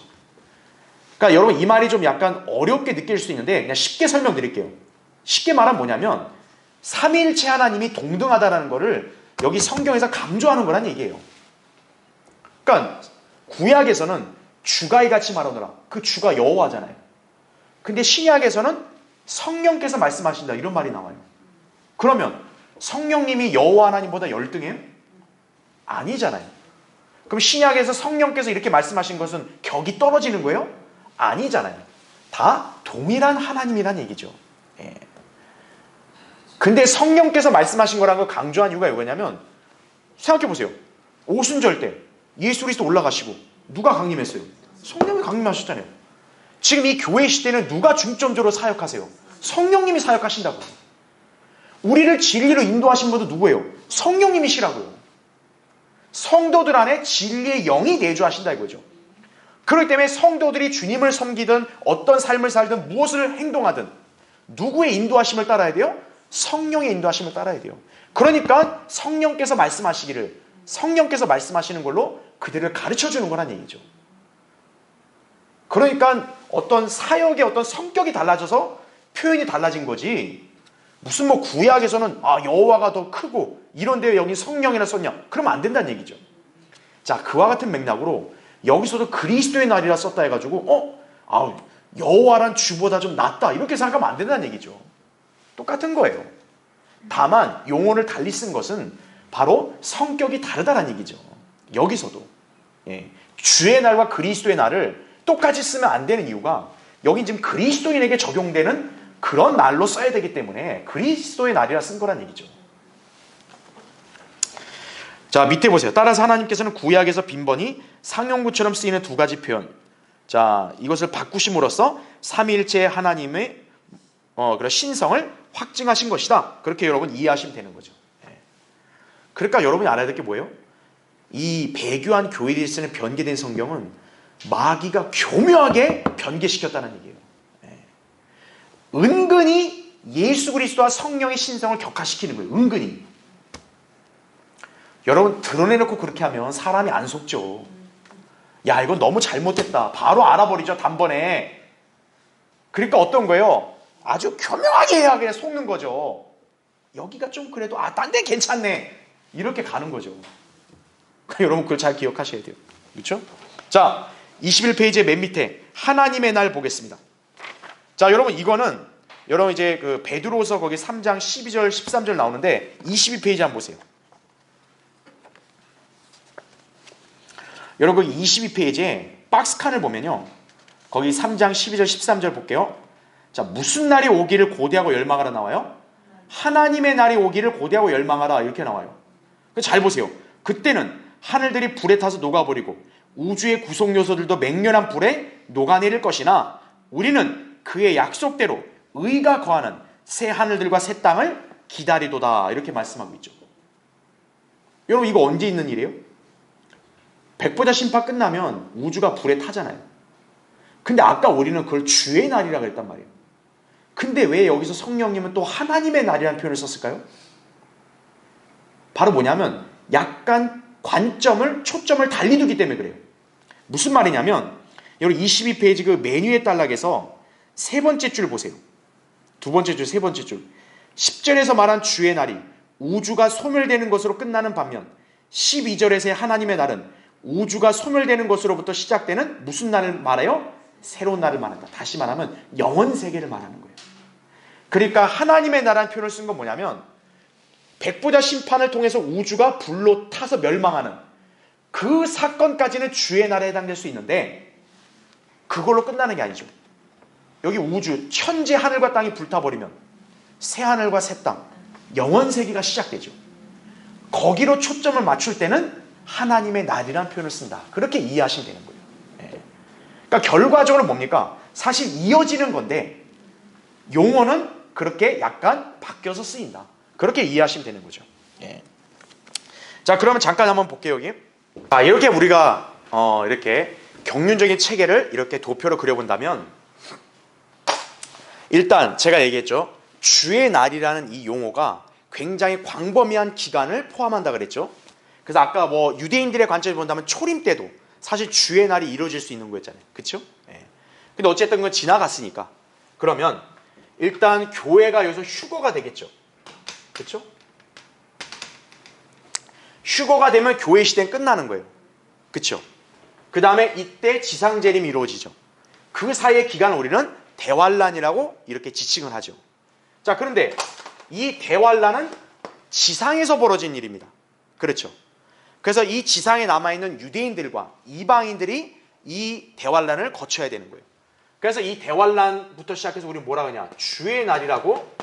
그러니까 여러분 이 말이 좀 약간 어렵게 느낄 수 있는데 그냥 쉽게 설명드릴게요. 쉽게 말하면 뭐냐면 삼위일체 하나님이 동등하다라는 것을 여기 성경에서 강조하는 거란 얘기예요. 그러니까 구약에서는 주가이같이 말하노라. 그 주가 여호와잖아요. 근데 신약에서는 성령께서 말씀하신다 이런 말이 나와요. 그러면 성령님이 여호와 하나님보다 열등해요? 아니잖아요. 그럼 신약에서 성령께서 이렇게 말씀하신 것은 격이 떨어지는 거예요? 아니잖아요. 다 동일한 하나님이란 얘기죠. 예. 근데 성령께서 말씀하신 거라는 걸 강조한 이유가 이거냐면, 생각해 보세요. 오순절 때 예수 그리스도 올라가시고 누가 강림했어요? 성령이 강림하셨잖아요. 지금 이 교회 시대는 누가 중점적으로 사역하세요? 성령님이 사역하신다고요. 우리를 진리로 인도하신 분도 누구예요? 성령님이시라고요. 성도들 안에 진리의 영이 내주하신다 이거죠. 그렇기 때문에 성도들이 주님을 섬기든 어떤 삶을 살든 무엇을 행동하든 누구의 인도하심을 따라야 돼요? 성령의 인도하심을 따라야 돼요. 그러니까 성령께서 말씀하시기를, 성령께서 말씀하시는 걸로 그들을 가르쳐주는 거란 얘기죠. 그러니까 어떤 사역의 어떤 성격이 달라져서 표현이 달라진 거지, 무슨 뭐 구약에서는 여호와가 더 크고 이런데 여기 성령이라 썼냐, 그러면 안 된다는 얘기죠. 자, 그와 같은 맥락으로 여기서도 그리스도의 날이라 썼다 해가지고 여호와란 주보다 좀 낫다 이렇게 생각하면 안 된다는 얘기죠. 똑같은 거예요. 다만 용어를 달리 쓴 것은 바로 성격이 다르다는 얘기죠. 여기서도 주의 날과 그리스도의 날을 똑같이 쓰면 안 되는 이유가, 여긴 지금 그리스도인에게 적용되는 그런 날로 써야 되기 때문에 그리스도의 날이라 쓴 거란 얘기죠. 자, 밑에 보세요. 따라서 하나님께서는 구약에서 빈번히 상용구처럼 쓰이는 두 가지 표현, 자, 이것을 바꾸심으로써 삼위일체의 하나님의 그런 신성을 확증하신 것이다. 그렇게 여러분 이해하시면 되는 거죠. 그러니까 여러분이 알아야 될 게 뭐예요? 이 배교한 교회들이 쓰는 변개된 성경은 마귀가 교묘하게 변개시켰다는 얘기예요. 은근히 예수 그리스도와 성령의 신성을 격화시키는 거예요. 은근히. 여러분 드러내놓고 그렇게 하면 사람이 안 속죠. 야, 이건 너무 잘못했다, 바로 알아버리죠, 단번에. 그러니까 어떤 거예요? 아주 교묘하게 해야 그냥 속는 거죠. 여기가 좀 그래도 딴 데 괜찮네 이렇게 가는 거죠. 여러분 그걸 잘 기억하셔야 돼요. 그렇죠? 자, 21페이지의 맨 밑에 하나님의 날 보겠습니다. 자, 여러분 이거는 여러분 이제 그 베드로서 거기 3장 12절 13절 나오는데 22페이지 한번 보세요. 여러분 22페이지에 박스칸을 보면요, 거기 3장 12절 13절 볼게요. 자, 무슨 날이 오기를 고대하고 열망하라 나와요? 하나님의 날이 오기를 고대하고 열망하라 이렇게 나와요. 잘 보세요. 그때는 하늘들이 불에 타서 녹아버리고 우주의 구속 요소들도 맹렬한 불에 녹아내릴 것이나 우리는 그의 약속대로 의가 거하는 새 하늘들과 새 땅을 기다리도다 이렇게 말씀하고 있죠. 여러분 이거 언제 있는 일이에요? 백보자 심판 끝나면 우주가 불에 타잖아요. 근데 아까 우리는 그걸 주의 날이라고 했단 말이에요. 근데 왜 여기서 성령님은 또 하나님의 날이라는 표현을 썼을까요? 바로 뭐냐면 약간 관점을, 초점을 달리 두기 때문에 그래요. 무슨 말이냐면 여기 22페이지 그 메뉴의 단락에서 세 번째 줄 보세요. 두 번째 줄, 세 번째 줄. 10절에서 말한 주의 날이 우주가 소멸되는 것으로 끝나는 반면 12절에서의 하나님의 날은 우주가 소멸되는 것으로부터 시작되는 무슨 날을 말해요? 새로운 날을 말한다. 다시 말하면 영원 세계를 말하는 거예요. 그러니까 하나님의 나라는 표현을 쓴 건 뭐냐면 백보자 심판을 통해서 우주가 불로 타서 멸망하는 그 사건까지는 주의 날에 해당될 수 있는데 그걸로 끝나는 게 아니죠. 여기 우주, 천재 하늘과 땅이 불타버리면 새 하늘과 새 땅, 영원 세계가 시작되죠. 거기로 초점을 맞출 때는 하나님의 날이라는 표현을 쓴다. 그렇게 이해하시면 되는 거예요. 그러니까 결과적으로 뭡니까? 사실 이어지는 건데 용어는 그렇게 약간 바뀌어서 쓰인다. 그렇게 이해하시면 되는 거죠. 자, 그러면 잠깐 한번 볼게요. 여기. 이렇게 우리가 이렇게 경륜적인 체계를 이렇게 도표로 그려본다면, 일단 제가 얘기했죠. 주의 날이라는 이 용어가 굉장히 광범위한 기간을 포함한다 그랬죠. 그래서 아까 뭐 유대인들의 관점에서 본다면 초림 때도 사실 주의 날이 이루어질 수 있는 거였잖아요. 그렇죠? 근데 어쨌든 그건 지나갔으니까 그러면 일단 교회가 여기서 휴거가 되겠죠. 그렇죠? 휴거가 되면 교회 시대는 끝나는 거예요. 그렇죠? 그 다음에 이때 지상재림이 이루어지죠. 그 사이의 기간을 우리는 대환란이라고 이렇게 지칭을 하죠. 자, 그런데 이 대환란은 지상에서 벌어진 일입니다. 그렇죠. 그래서 이 지상에 남아있는 유대인들과 이방인들이 이 대환란을 거쳐야 되는 거예요. 그래서 이 대환란부터 시작해서 우리 뭐라 하냐, 주의 날이라고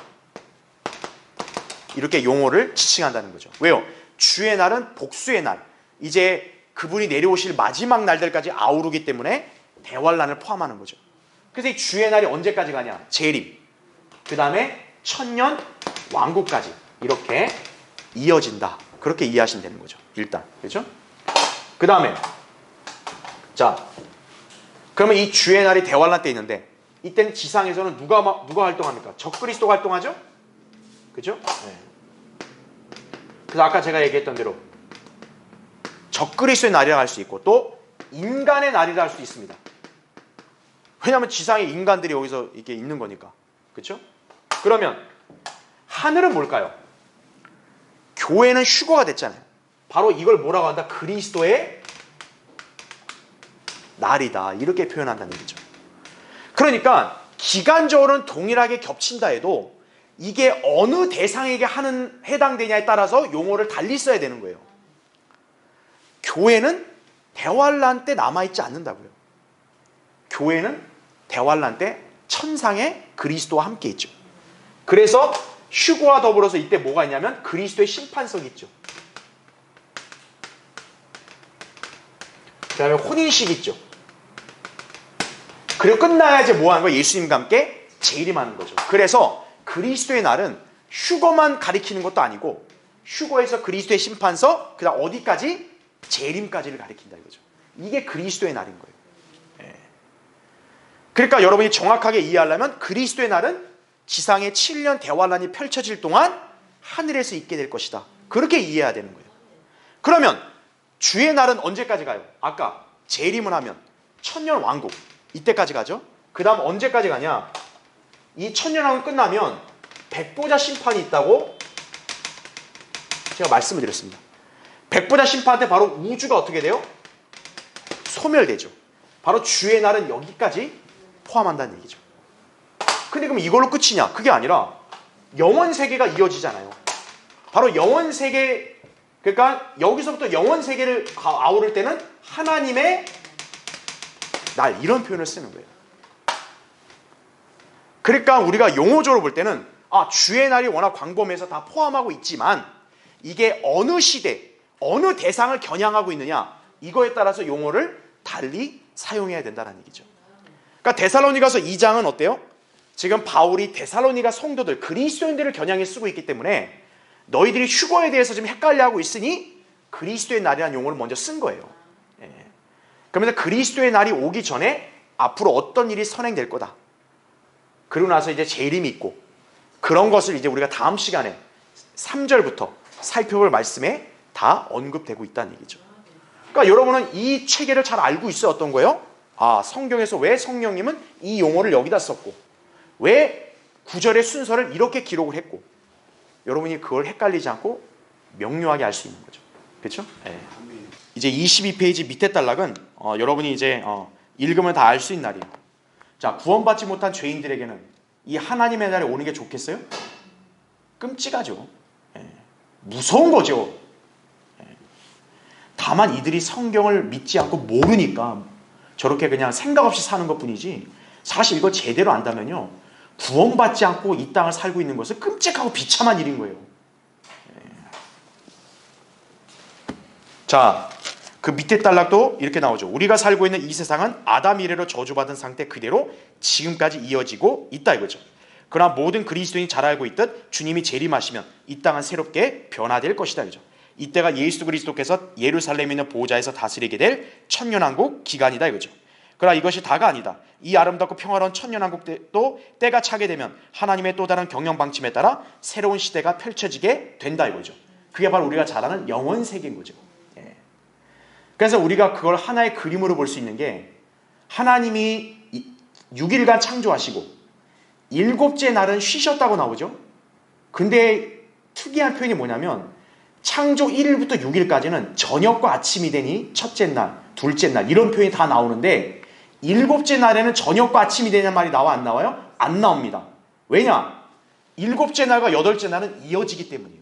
이렇게 용어를 지칭한다는 거죠. 왜요? 주의 날은 복수의 날, 이제 그분이 내려오실 마지막 날들까지 아우르기 때문에 대환란을 포함하는 거죠. 그래서 이 주의 날이 언제까지 가냐? 재림, 그 다음에 천년 왕국까지 이렇게 이어진다. 그렇게 이해하시면 되는 거죠. 일단, 그렇죠? 그 다음에 자, 그러면 이 주의 날이 대환란 때 있는데, 이때는 지상에서는 누가 활동합니까? 적그리스도가 활동하죠? 그죠? 네. 그래서 아까 제가 얘기했던 대로 적그리스도의 날이라 할 수 있고, 또 인간의 날이라 할 수 있습니다. 왜냐하면 지상에 인간들이 여기서 이렇게 있는 거니까. 그렇죠? 그러면 하늘은 뭘까요? 교회는 휴거가 됐잖아요. 바로 이걸 뭐라고 한다? 그리스도의 날이다. 이렇게 표현한다는 얘기죠. 그러니까 기간적으로는 동일하게 겹친다 해도 이게 어느 대상에게 해당되냐에 따라서 용어를 달리 써야 되는 거예요. 교회는 대환란 때 남아있지 않는다고요. 교회는 대환란 때 천상의 그리스도와 함께 있죠. 그래서 휴거와 더불어서 이때 뭐가 있냐면 그리스도의 심판석이 있죠. 그 다음에 혼인식 있죠. 그리고 끝나야지 뭐 하는 거예요? 예수님과 함께 재림하는 거죠. 그래서 그리스도의 날은 휴거만 가리키는 것도 아니고, 휴거에서 그리스도의 심판서, 그 다음 어디까지? 재림까지를 가리킨다 이거죠. 이게 그리스도의 날인 거예요. 예. 그러니까 여러분이 정확하게 이해하려면 그리스도의 날은 지상의 7년 대환란이 펼쳐질 동안 하늘에서 있게 될 것이다. 그렇게 이해해야 되는 거예요. 그러면 주의 날은 언제까지 가요? 아까 재림을 하면 천년 왕국, 이때까지 가죠. 그 다음 언제까지 가냐? 이 천년 왕국 끝나면 백보자 심판이 있다고 제가 말씀을 드렸습니다. 백보자 심판 때 바로 우주가 어떻게 돼요? 소멸되죠. 바로 주의 날은 여기까지 포함한다는 얘기죠. 근데 그럼 이걸로 끝이냐? 그게 아니라 영원 세계가 이어지잖아요. 바로 영원 세계, 그러니까 여기서부터 영원 세계를 아우를 때는 하나님의 날, 이런 표현을 쓰는 거예요. 그러니까 우리가 용어적으로 볼 때는 주의 날이 워낙 광범위해서 다 포함하고 있지만, 이게 어느 시대, 어느 대상을 겨냥하고 있느냐, 이거에 따라서 용어를 달리 사용해야 된다는 얘기죠. 그러니까 데살로니가서 2장은 어때요? 지금 바울이 데살로니가 성도들, 그리스도인들을 겨냥해 쓰고 있기 때문에 너희들이 휴거에 대해서 좀 헷갈려하고 있으니 그리스도의 날이라는 용어를 먼저 쓴 거예요. 그러면서 그리스도의 날이 오기 전에 앞으로 어떤 일이 선행될 거다. 그러고 나서 이제 재림이 있고, 그런 것을 이제 우리가 다음 시간에 3절부터 살펴볼 말씀에 다 언급되고 있다는 얘기죠. 그러니까 여러분은 이 체계를 잘 알고 있어요. 어떤 거예요? 성경에서 왜 성령님은 이 용어를 여기다 썼고, 왜 구절의 순서를 이렇게 기록을 했고, 여러분이 그걸 헷갈리지 않고 명료하게 알 수 있는 거죠. 그렇죠? 네. 이제 22페이지 밑에 단락은 여러분이 이제 읽으면 다 알 수 있는 날이에요. 자, 구원받지 못한 죄인들에게는 이 하나님의 날에 오는 게 좋겠어요? 끔찍하죠. 무서운 거죠. 다만 이들이 성경을 믿지 않고 모르니까 저렇게 그냥 생각 없이 사는 것뿐이지, 사실 이거 제대로 안다면요, 구원받지 않고 이 땅을 살고 있는 것은 끔찍하고 비참한 일인 거예요. 자, 그 밑에 단락도 이렇게 나오죠. 우리가 살고 있는 이 세상은 아담 이래로 저주받은 상태 그대로 지금까지 이어지고 있다 이거죠. 그러나 모든 그리스도인이 잘 알고 있듯 주님이 재림하시면 이 땅은 새롭게 변화될 것이다 이거죠. 이때가 예수 그리스도께서 예루살렘에 있는 보좌에서 다스리게 될 천년왕국 기간이다 이거죠. 그러나 이것이 다가 아니다. 이 아름답고 평화로운 천년왕국도 때가 차게 되면 하나님의 또 다른 경영 방침에 따라 새로운 시대가 펼쳐지게 된다 이거죠. 그게 바로 우리가 잘 아는 영원 세계인 거죠. 그래서 우리가 그걸 하나의 그림으로 볼 수 있는 게, 하나님이 6일간 창조하시고 7째 날은 쉬셨다고 나오죠. 근데 특이한 표현이 뭐냐면, 창조 1일부터 6일까지는 저녁과 아침이 되니 첫째 날, 둘째 날 이런 표현이 다 나오는데, 일곱째 날에는 저녁과 아침이 되냐는 말이 나와 안 나와요? 안 나옵니다. 왜냐? 일곱째 날과 여덟째 날은 이어지기 때문이에요.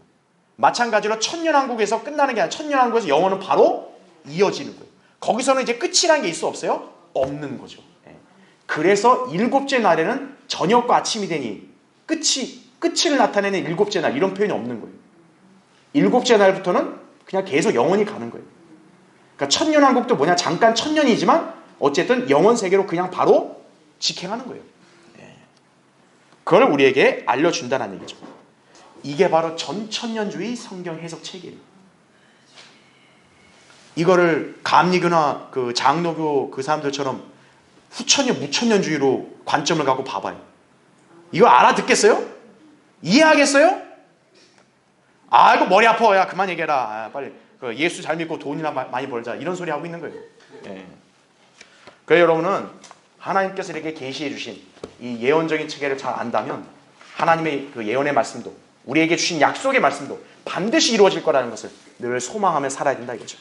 마찬가지로 천년왕국에서 끝나는 게 아니라 천년왕국에서 영원은 바로 이어지는 거예요. 거기서는 이제 끝이라는 게 있어 없어요? 없는 거죠. 그래서 일곱째 날에는 저녁과 아침이 되니 끝을 나타내는 일곱째 날 이런 표현이 없는 거예요. 일곱째 날부터는 그냥 계속 영원히 가는 거예요. 그러니까 천년왕국도 뭐냐? 잠깐 천년이지만 어쨌든 영원 세계로 그냥 바로 직행하는 거예요. 그걸 우리에게 알려준다는 얘기죠. 이게 바로 전천년주의 성경 해석 체계예요. 이거를 감리교나 그 장로교 그 사람들처럼 후천년 무천년주의로 관점을 갖고 봐봐요. 이거 알아듣겠어요? 이해하겠어요? 아 이거 머리 아파. 야 그만 얘기해라. 빨리 예수 잘 믿고 돈이나 많이 벌자. 이런 소리 하고 있는 거예요. 그래서 여러분은 하나님께서 이렇게 계시해 주신 이 예언적인 체계를 잘 안다면 하나님의 그 예언의 말씀도 우리에게 주신 약속의 말씀도 반드시 이루어질 거라는 것을 늘 소망하며 살아야 된다 이거죠.